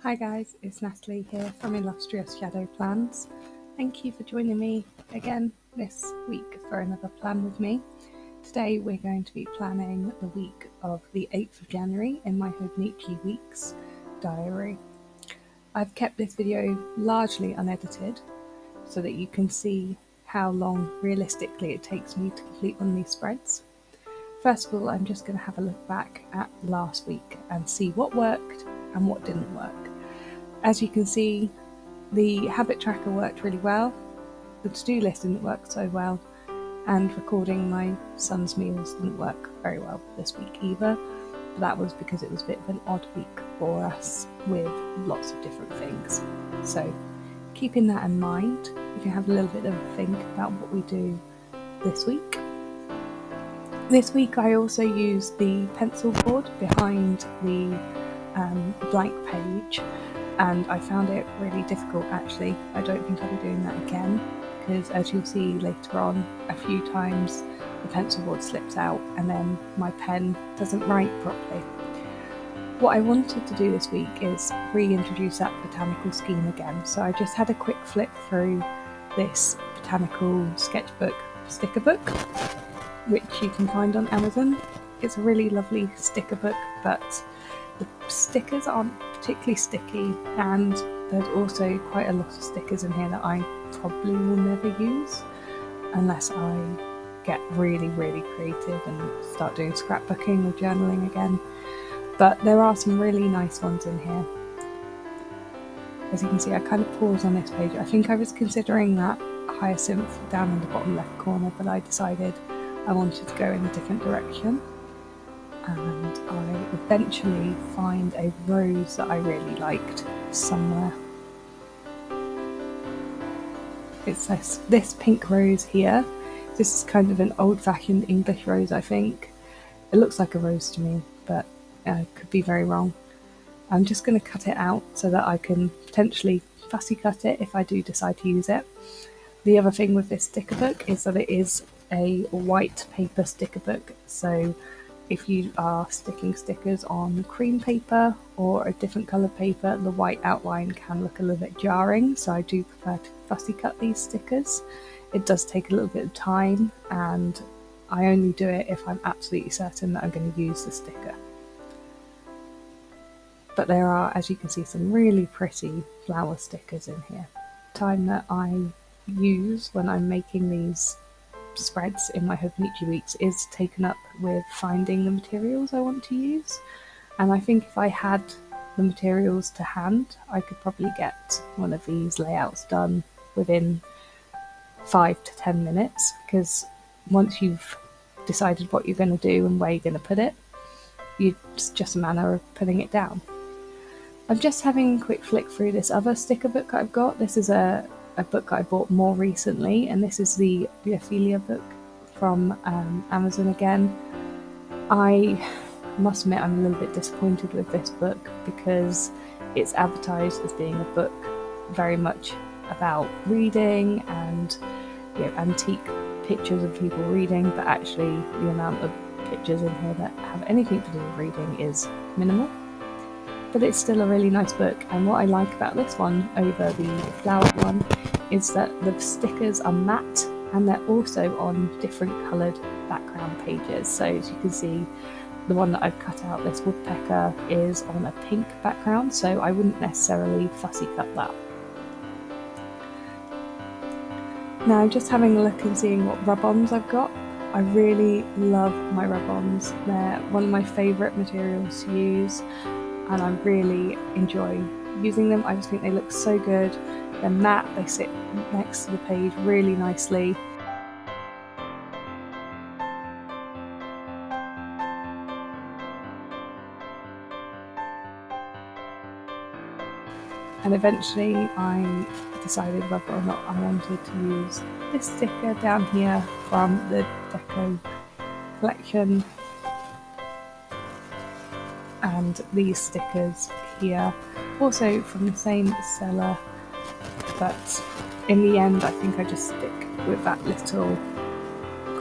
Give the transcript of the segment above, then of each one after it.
Hi guys, it's Natalie here from Illustrious Shadow Plans. Thank you for joining me again this week for another plan with me. Today we're going to be planning the week of the 8th of January in my Hobnichi Weeks diary. I've kept this video largely unedited so that you can see how long realistically it takes me to complete one of these spreads. First of all, I'm just going to have a look back at last week and see what worked and what didn't work. As you can see, the habit tracker worked really well, the to-do list didn't work so well, and recording my son's meals didn't work very well this week either. But that was because it was a bit of an odd week for us with lots of different things. So keeping that in mind, you can have a little bit of a think about what we do this week. This week I also used the pencil board behind the blank page, and I found it really difficult actually. I don't think I'll be doing that again because, as you'll see later on, a few times the pencil board slips out and then my pen doesn't write properly. What I wanted to do this week is reintroduce that botanical scheme again, so I just had a quick flip through this botanical sketchbook sticker book, which you can find on Amazon. It's a really lovely sticker book, but the stickers aren't particularly sticky, and there's also quite a lot of stickers in here that I probably will never use unless I get really creative and start doing scrapbooking or journaling again. But there are some really nice ones in here. As you can see, I kind of paused on this page. I think I was considering that hyacinth down in the bottom left corner, but I decided I wanted to go in a different direction. And I eventually find a rose that I really liked somewhere. It's this pink rose here. This is kind of an old-fashioned English rose, I think. It looks like a rose to me, but could be very wrong. I'm just going to cut it out so that I can potentially fussy cut it if I do decide to use it. The other thing with this sticker book is that it is a white paper sticker book, so if you are sticking stickers on cream paper or a different coloured paper, the white outline can look a little bit jarring, so I do prefer to fussy cut these stickers. It does take a little bit of time, and I only do it if I'm absolutely certain that I'm going to use the sticker. But there are, as you can see, some really pretty flower stickers in here. The time that I use when I'm making these spreads in my Hobnichi Weeks is taken up with finding the materials I want to use, and I think if I had the materials to hand, I could probably get one of these layouts done within 5 to 10 minutes, because once you've decided what you're going to do and where you're going to put it, it's just a matter of putting it down. I'm just having a quick flick through this other sticker book I've got. This is a book I bought more recently, and this is the Biophilia book from Amazon again. I must admit I'm a little bit disappointed with this book because it's advertised as being a book very much about reading and antique pictures of people reading, but actually the amount of pictures in here that have anything to do with reading is minimal. But it's still a really nice book, and what I like about this one over the flowered one is that the stickers are matte and they're also on different coloured background pages. So as you can see, the one that I've cut out, this woodpecker, is on a pink background, so I wouldn't necessarily fussy cut that. Now just having a look and seeing what rub-ons I've got. I really love my rub-ons. They're one of my favourite materials to use, and I really enjoy using them. I just think they look so good. They're matte, they sit next to the page really nicely. And eventually I decided whether or not I wanted to use this sticker down here from the Deco collection, and these stickers here, also from the same seller, but in the end I think I just stick with that little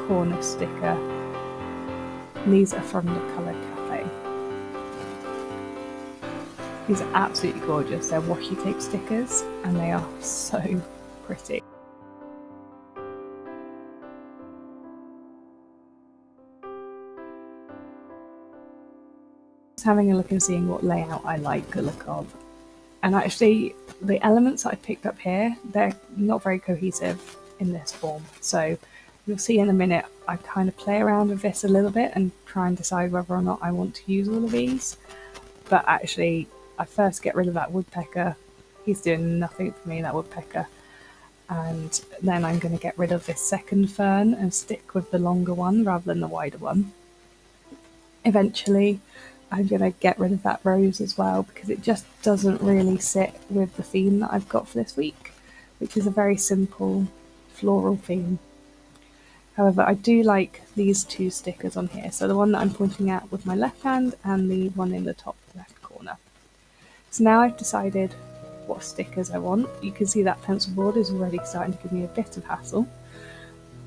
corner sticker. And these are from the Colour Cafe. These are absolutely gorgeous. They're washi tape stickers and they are so pretty. Just having a look and seeing what layout I like the look of. And actually, the elements that I picked up here, they're not very cohesive in this form. So you'll see in a minute, I kind of play around with this a little bit and try and decide whether or not I want to use all of these. But actually, I first get rid of that woodpecker. He's doing nothing for me, that woodpecker. And then I'm going to get rid of this second fern and stick with the longer one rather than the wider one. Eventually, I'm going to get rid of that rose as well because it just doesn't really sit with the theme that I've got for this week, which is a very simple floral theme. However, I do like these two stickers on here, so the one that I'm pointing at with my left hand and the one in the top left corner. So now I've decided what stickers I want. You can see that pencil board is already starting to give me a bit of hassle.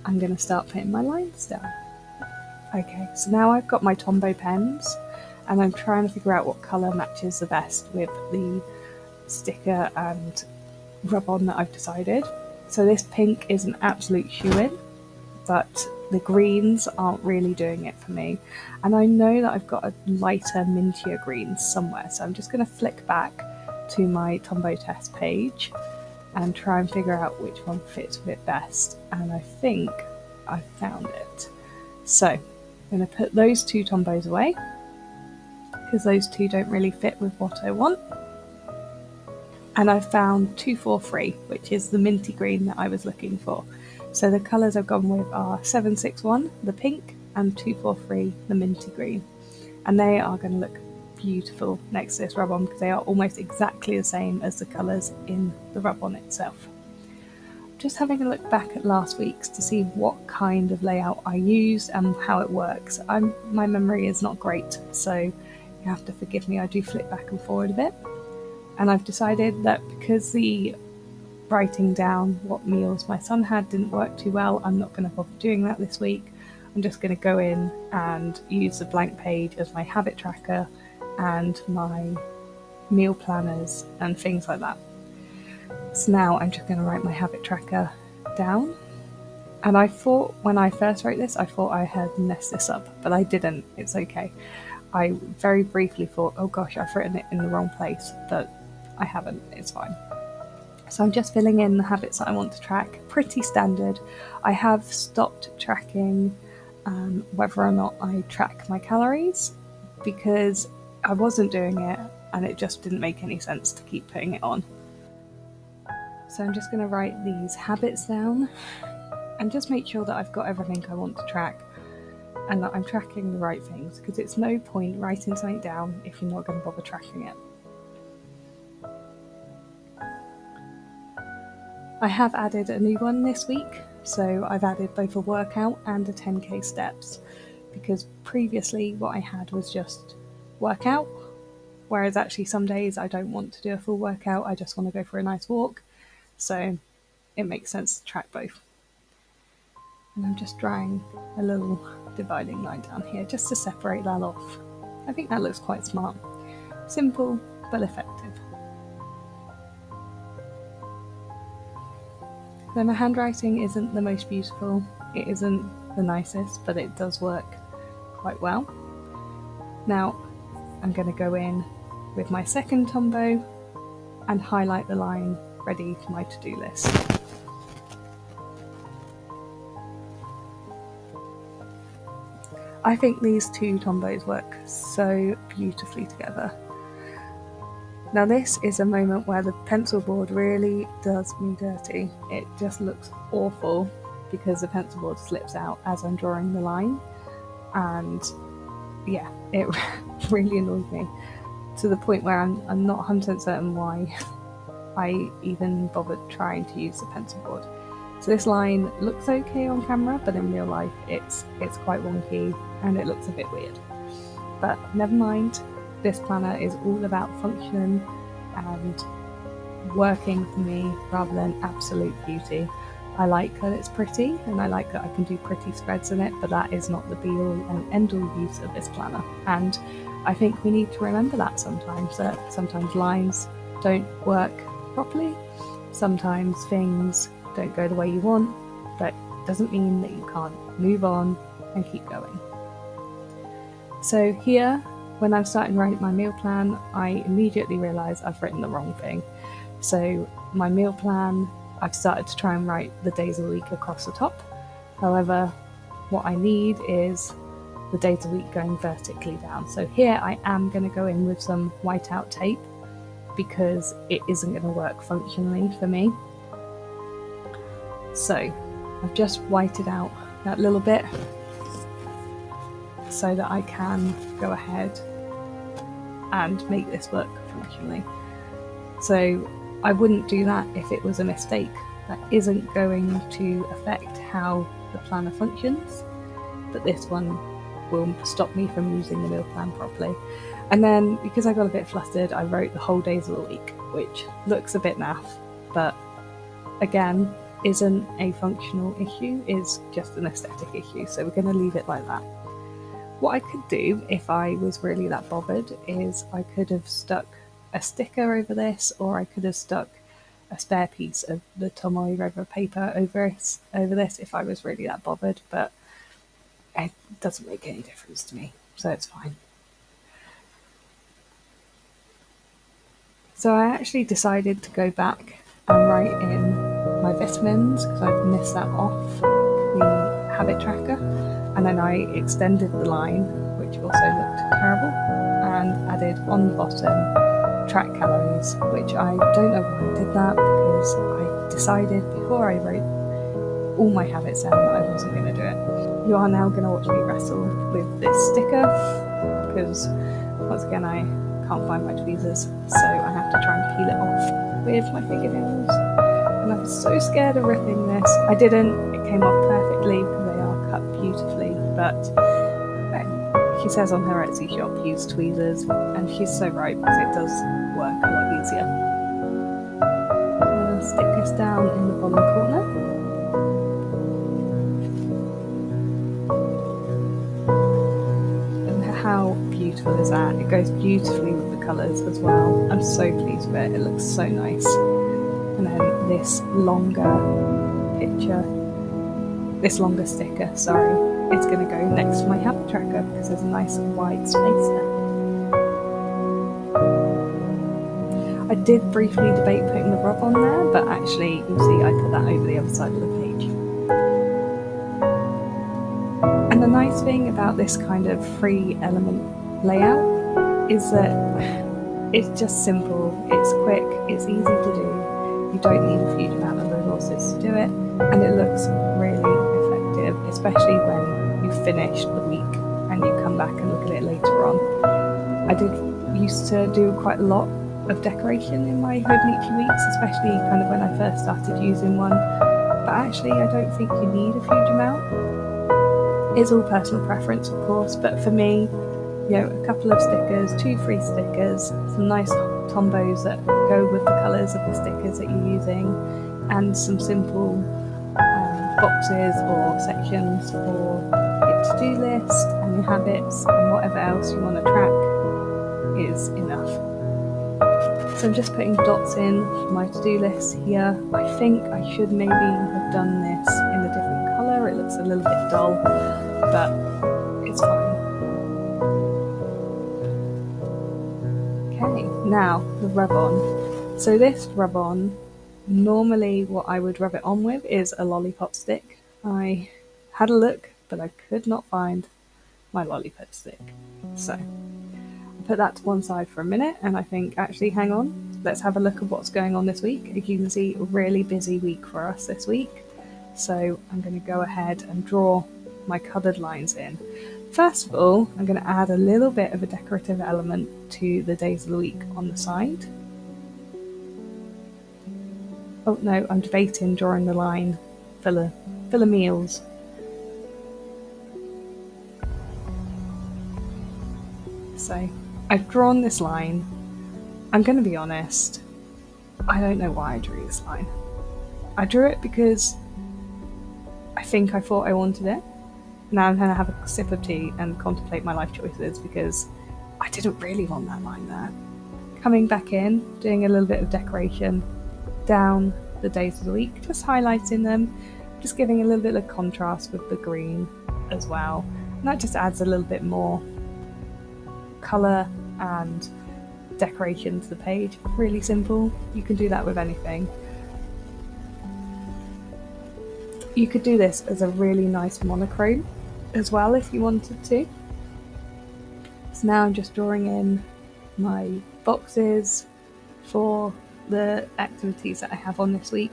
I'm going to start putting my lines down. Okay, so now I've got my Tombow pens and I'm trying to figure out what colour matches the best with the sticker and rub-on that I've decided. So this pink is an absolute shoe-in, but the greens aren't really doing it for me. And I know that I've got a lighter, mintier green somewhere, so I'm just going to flick back to my Tombow test page and try and figure out which one fits with it best. And I think I've found it. So I'm going to put those two Tombows away because those two don't really fit with what I want. And I've found 243, which is the minty green that I was looking for. So the colours I've gone with are 761, the pink, and 243, the minty green. And they are going to look beautiful next to this rub-on because they are almost exactly the same as the colours in the rub-on itself. Just having a look back at last week's to see what kind of layout I used and how it works. My memory is not great, so you have to forgive me, I do flip back and forward a bit. And I've decided that because the writing down what meals my son had didn't work too well, I'm not going to bother doing that this week. I'm just going to go in and use the blank page as my habit tracker and my meal planners and things like that. So now I'm just going to write my habit tracker down. And I thought when I first wrote this, I thought I had messed this up, but I didn't. It's okay. I very briefly thought, oh gosh, I've written it in the wrong place, but I haven't. It's fine. So I'm just filling in the habits that I want to track. Pretty standard. I have stopped tracking whether or not I track my calories because I wasn't doing it and it just didn't make any sense to keep putting it on. So I'm just going to write these habits down and just make sure that I've got everything I want to track and that I'm tracking the right things, because it's no point writing something down if you're not going to bother tracking it. I have added a new one this week, so I've added both a workout and a 10k steps, because previously what I had was just workout, whereas actually some days I don't want to do a full workout, I just want to go for a nice walk, so it makes sense to track both. And I'm just drawing a little dividing line down here just to separate that off. I think that looks quite smart. Simple but effective. So my handwriting isn't the most beautiful, it isn't the nicest, but it does work quite well. Now I'm going to go in with my second Tombow and highlight the line ready for my to-do list. I think these two Tombows work so beautifully together. Now this is a moment where the pencil board really does me dirty. It just looks awful because the pencil board slips out as I'm drawing the line, and yeah, it really annoys me to the point where I'm not 100% certain why I even bothered trying to use the pencil board. So this line looks okay on camera, but in real life it's quite wonky and it looks a bit weird. But never mind, this planner is all about function and working for me rather than absolute beauty. I like that it's pretty and I like that I can do pretty spreads in it, but that is not the be all and end all use of this planner. And I think we need to remember that sometimes lines don't work properly, sometimes things don't go the way you want, but it doesn't mean that you can't move on and keep going. So here, when I'm starting to write my meal plan, I immediately realise I've written the wrong thing. So my meal plan, I've started to try and write the days of the week across the top. However, what I need is the days of the week going vertically down. So here I am going to go in with some whiteout tape because it isn't going to work functionally for me. So I've just whited out that little bit so that I can go ahead and make this work functionally. So I wouldn't do that if it was a mistake. That isn't going to affect how the planner functions, but this one will stop me from using the meal plan properly. And then, because I got a bit flustered, I wrote the whole days of the week, which looks a bit naff, but again, isn't a functional issue, is just an aesthetic issue, so we're going to leave it like that. What I could do, if I was really that bothered, is I could have stuck a sticker over this, or I could have stuck a spare piece of the Tomoe River paper over this if I was really that bothered, but it doesn't make any difference to me, so it's fine. So I actually decided to go back and write in my vitamins because I've missed that off the habit tracker, and then I extended the line, which also looked terrible, and added on the bottom track calories, which I don't know why I did that because I decided before I wrote all my habits down that I wasn't going to do it. You are now going to watch me wrestle with this sticker because once again I can't find my tweezers, so I have to try and peel it off with my fingernails, and I'm so scared of ripping this. I didn't, it came off perfectly because they are cut beautifully, but she says on her Etsy shop use tweezers, and she's so right because it does work a lot easier. I'm going to stick this down in the bottom corner. How beautiful is that? It goes beautifully with the colours as well. I'm so pleased with it. It looks so nice. And then this longer sticker, it's going to go next to my habit tracker because there's a nice wide space there. I did briefly debate putting the rub on there, but actually you'll see I put that over the other side of the page. And the nice thing about this kind of free element layout is that it's just simple, it's quick, it's easy to do, you don't need a huge amount of resources to do it, and it looks really effective, especially when you've finished the week and you come back and look at it later on. I used to do quite a lot of decoration in my Hobonichi weeks, especially kind of when I first started using one, but actually I don't think you need a huge amount. It's all personal preference, of course, but for me, a couple of stickers, 2 free stickers, some nice tombos that go with the colours of the stickers that you're using, and some simple boxes or sections for your to-do list and your habits and whatever else you want to track is enough. So I'm just putting dots in for my to-do list here. I think I should maybe have done this in a different colour. It looks a little bit dull, but it's fine. Okay, now the rub-on. So this rub-on, normally what I would rub it on with is a lollipop stick. I had a look, but I could not find my lollipop stick. So I put that to one side for a minute, and I think, actually, hang on, let's have a look at what's going on this week. As you can see, a really busy week for us this week. So I'm going to go ahead and draw my coloured lines in. First of all, I'm going to add a little bit of a decorative element to the days of the week on the side. Oh no, I'm debating drawing the line for the meals. So I've drawn this line. I'm going to be honest, I don't know why I drew this line. I drew it because I thought I wanted it. Now I'm going to have a sip of tea and contemplate my life choices because I didn't really want that line there. Coming back in, doing a little bit of decoration down the days of the week, just highlighting them, just giving a little bit of contrast with the green as well. And that just adds a little bit more colour and decoration to the page. Really simple. You can do that with anything. You could do this as a really nice monochrome as well if you wanted to. So now I'm just drawing in my boxes for the activities that I have on this week.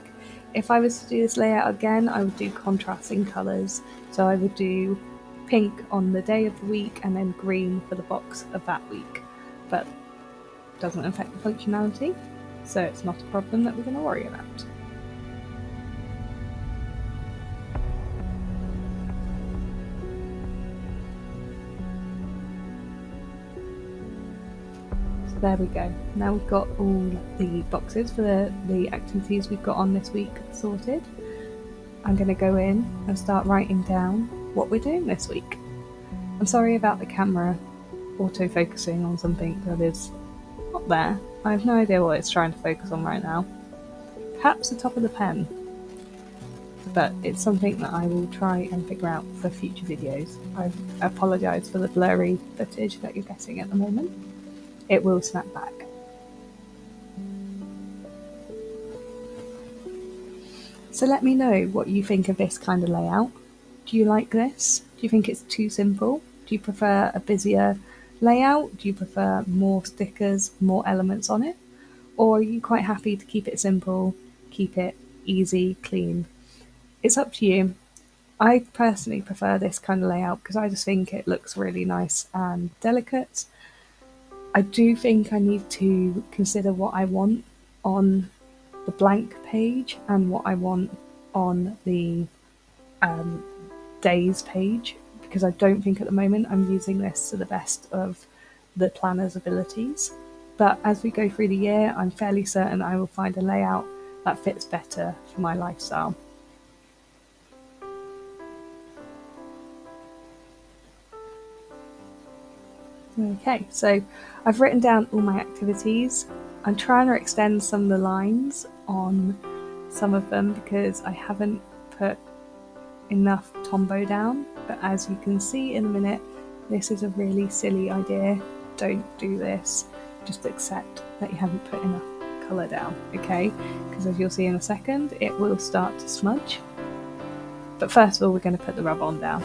If I was to do this layout again, I would do contrasting colours. So I would do pink on the day of the week and then green for the box of that week. But it doesn't affect the functionality, so it's not a problem that we're going to worry about. There we go. Now we've got all the boxes for the activities we've got on this week sorted. I'm going to go in and start writing down what we're doing this week. I'm sorry about the camera auto-focusing on something that is not there. I have no idea what it's trying to focus on right now. Perhaps the top of the pen. But it's something that I will try and figure out for future videos. I apologise for the blurry footage that you're getting at the moment. It will snap back. So let me know what you think of this kind of layout. Do you like this? Do you think it's too simple? Do you prefer a busier layout? Do you prefer more stickers, more elements on it? Or are you quite happy to keep it simple, keep it easy, clean? It's up to you. I personally prefer this kind of layout because I just think it looks really nice and delicate. I do think I need to consider what I want on the blank page and what I want on the days page, because I don't think at the moment I'm using this to the best of the planner's abilities. But as we go through the year, I'm fairly certain I will find a layout that fits better for my lifestyle. Okay, so I've written down all my activities. I'm trying to extend some of the lines on some of them because I haven't put enough Tombow down, but as you can see in a minute, this is a really silly idea. Don't do this. Just accept that you haven't put enough colour down, okay? Because as you'll see in a second, it will start to smudge. But first of all, we're going to put the rub-on down.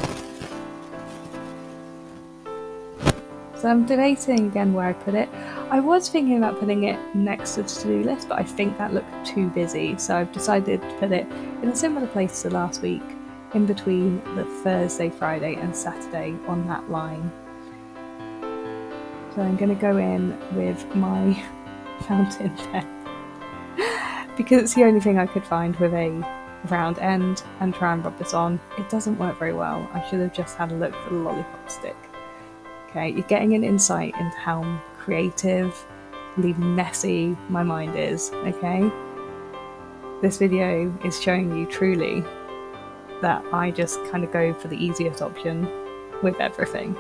So I'm debating again where I put it. I was thinking about putting it next to the to-do list, but I think that looked too busy, so I've decided to put it in a similar place to last week, in between the Thursday, Friday and Saturday on that line. So I'm going to go in with my fountain pen, because it's the only thing I could find with a round end, and try and rub this on. It doesn't work very well. I should have just had a look for the lollipop stick. Okay, you're getting an insight into how creatively messy my mind is, okay? This video is showing you truly that I just kind of go for the easiest option with everything.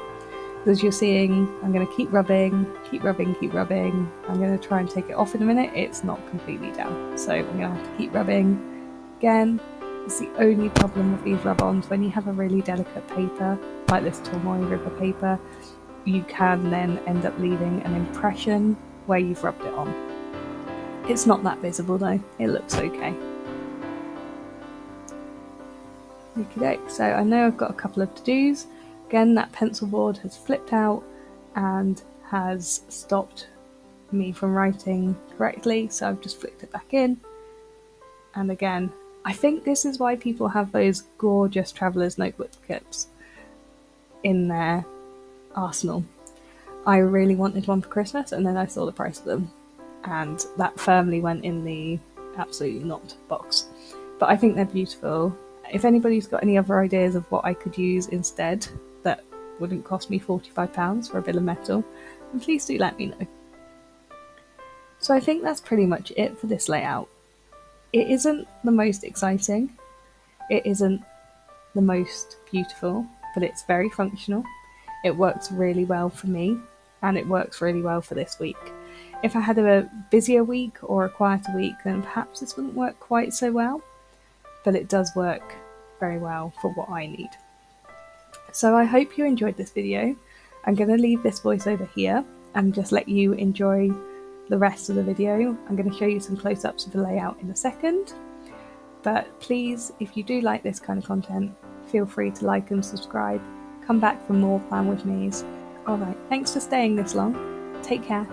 As you're seeing, I'm going to keep rubbing, keep rubbing, keep rubbing. I'm going to try and take it off in a minute. It's not completely down, so I'm going to have to keep rubbing. Again, it's the only problem with these rub-ons. When you have a really delicate paper, like this Tomoe River paper, you can then end up leaving an impression where you've rubbed it on. It's not that visible though, it looks okay. Okay, so I know I've got a couple of to-dos. Again, that pencil board has flipped out and has stopped me from writing correctly, so I've just flicked it back in. And again, I think this is why people have those gorgeous Traveller's Notebook kits in their arsenal. I really wanted one for Christmas, and then I saw the price of them, and that firmly went in the absolutely not box. But I think they're beautiful. If anybody's got any other ideas of what I could use instead that wouldn't cost me £45 for a bit of metal, then please do let me know. So I think that's pretty much it for this layout. It isn't the most exciting, it isn't the most beautiful, but it's very functional. It works really well for me. and it works really well for this week. If I had a busier week or a quieter week, then perhaps this wouldn't work quite so well, but it does work very well for what I need. So I hope you enjoyed this video. I'm going to leave this voiceover here and just let you enjoy the rest of the video. I'm going to show you some close-ups of the layout in a second. But please, if you do like this kind of content, feel free to like and subscribe. Come back for more Plan With Me's. Alright, thanks for staying this long. Take care.